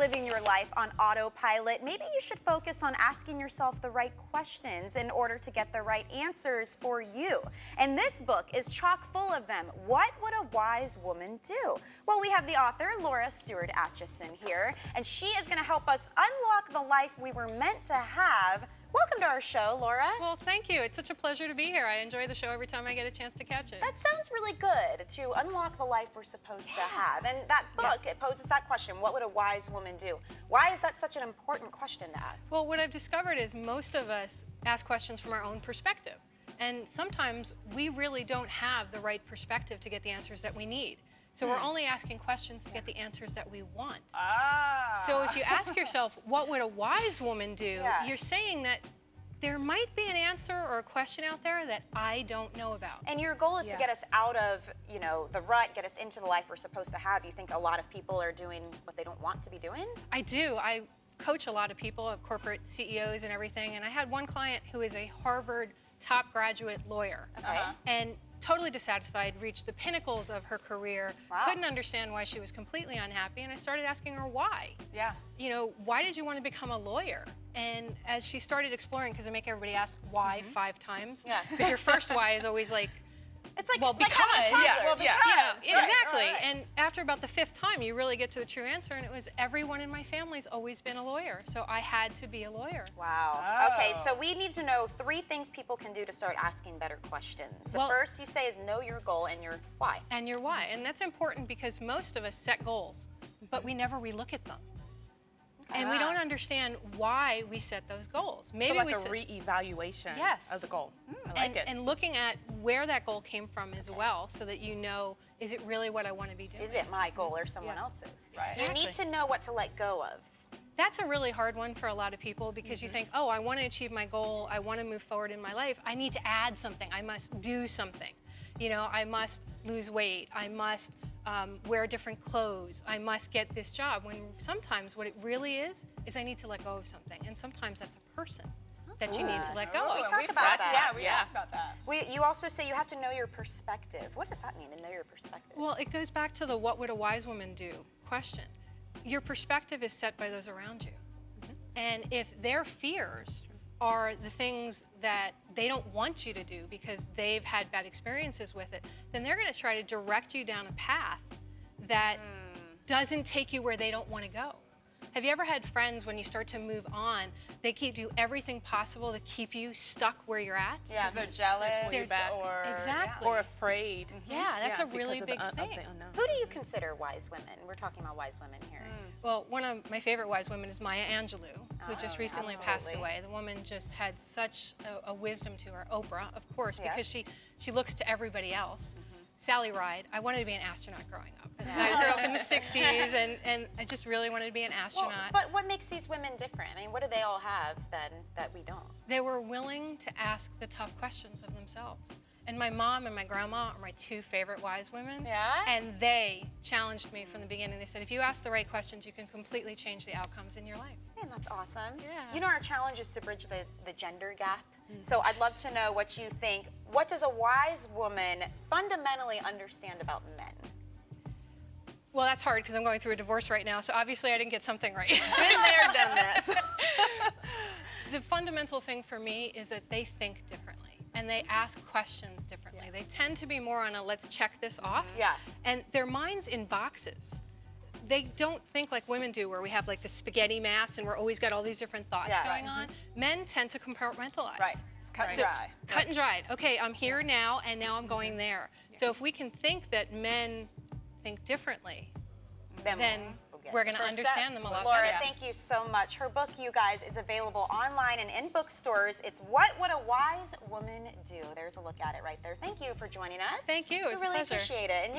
living your life on autopilot, maybe you should focus on asking yourself the right questions in order to get the right answers for you. And this book is chock full of them. What would a wise woman do? Well, we have the author, Laura Steward Atchison, here, and she is going to help us unlock the life we were meant to have. Welcome to our show, Laura. Well, thank you. It's such a pleasure to be here. I enjoy the show every time I get a chance to catch it. That sounds really good, to unlock the life we're supposed to have. And that book, it poses that question, what would a wise woman do? Why is that such an important question to ask? Well, what I've discovered is most of us ask questions from our own perspective. And sometimes we really don't have the right perspective to get the answers that we need. So we're only asking questions to get the answers that we want. So if you ask yourself, what would a wise woman do? You're saying that there might be an answer or a question out there that I don't know about. And your goal is to get us out of, you know, the rut, get us into the life we're supposed to have. You think a lot of people are doing what they don't want to be doing? I do. I coach a lot of people, corporate CEOs and everything, and I had one client who is a Harvard top graduate lawyer. And totally dissatisfied, reached the pinnacles of her career, couldn't understand why she was completely unhappy, and I started asking her why. You know, why did you want to become a lawyer? And as she started exploring, because I make everybody ask why 5 times, because your first why is always like, it's like, well, because, exactly. Right. And after about the 5th time, you really get to the true answer, and it was everyone in my family's always been a lawyer, so I had to be a lawyer. Wow. Okay, so we need to know 3 things people can do to start asking better questions. The first you say is know your goal and your why. And your why, and that's important because most of us set goals, but we never relook at them. And we don't understand why we set those goals. Maybe so like a re-evaluation of the goal. I like it. And looking at where that goal came from as well, so that you know, is it really what I want to be doing? Is it my goal or someone else's? Right. So you need to know what to let go of. That's a really hard one for a lot of people because you think, oh, I want to achieve my goal, I want to move forward in my life, I need to add something, I must do something. You know, I must lose weight, I must wear different clothes, I must get this job, when sometimes what it really is I need to let go of something, and sometimes that's a person that you need to let go of. We talk about that. Yeah, we talk about that. You also say you have to know your perspective. What does that mean, to know your perspective? Well, it goes back to the what would a wise woman do question. Your perspective is set by those around you. And if their fears are the things that they don't want you to do because they've had bad experiences with it, then they're going to try to direct you down a path that doesn't take you where they don't want to go. Have you ever had friends, when you start to move on, they do everything possible to keep you stuck where you're at? Yeah, they're jealous or exactly. Or afraid. Yeah, that's a really big thing. Who do you consider wise women? We're talking about wise women here. Well, one of my favorite wise women is Maya Angelou, who just recently passed away. The woman just had such a wisdom to her. Oprah, of course, because she looks to everybody else. Sally Ride. I wanted to be an astronaut growing up. I grew up in the 60s, and I just really wanted to be an astronaut. Well, but what makes these women different? I mean, what do they all have then that we don't? They were willing to ask the tough questions of themselves. And my mom and my grandma are my 2 favorite wise women. And they challenged me from the beginning. They said, if you ask the right questions, you can completely change the outcomes in your life. Man, that's awesome. Yeah. You know, our challenge is to bridge the gender gap. So I'd love to know what you think. What does a wise woman fundamentally understand about men? Well, that's hard because I'm going through a divorce right now, so obviously I didn't get something right. Been there, done this. The fundamental thing for me is that they think differently and they ask questions differently. They tend to be more on a let's check this off. And their mind's in boxes. They don't think like women do, where we have like the spaghetti mass and we're always got all these different thoughts going on. Men tend to compartmentalize. It's cut and dry. Cut and dried. Okay, I'm here now, and now I'm going there. So if we can think that men think differently, then we're going to understand them a lot better. Laura, thank you so much. Her book, you guys, is available online and in bookstores. It's What Would a Wise Woman Do? There's a look at it right there. Thank you for joining us. Thank you. It was we really a pleasure. appreciate it. And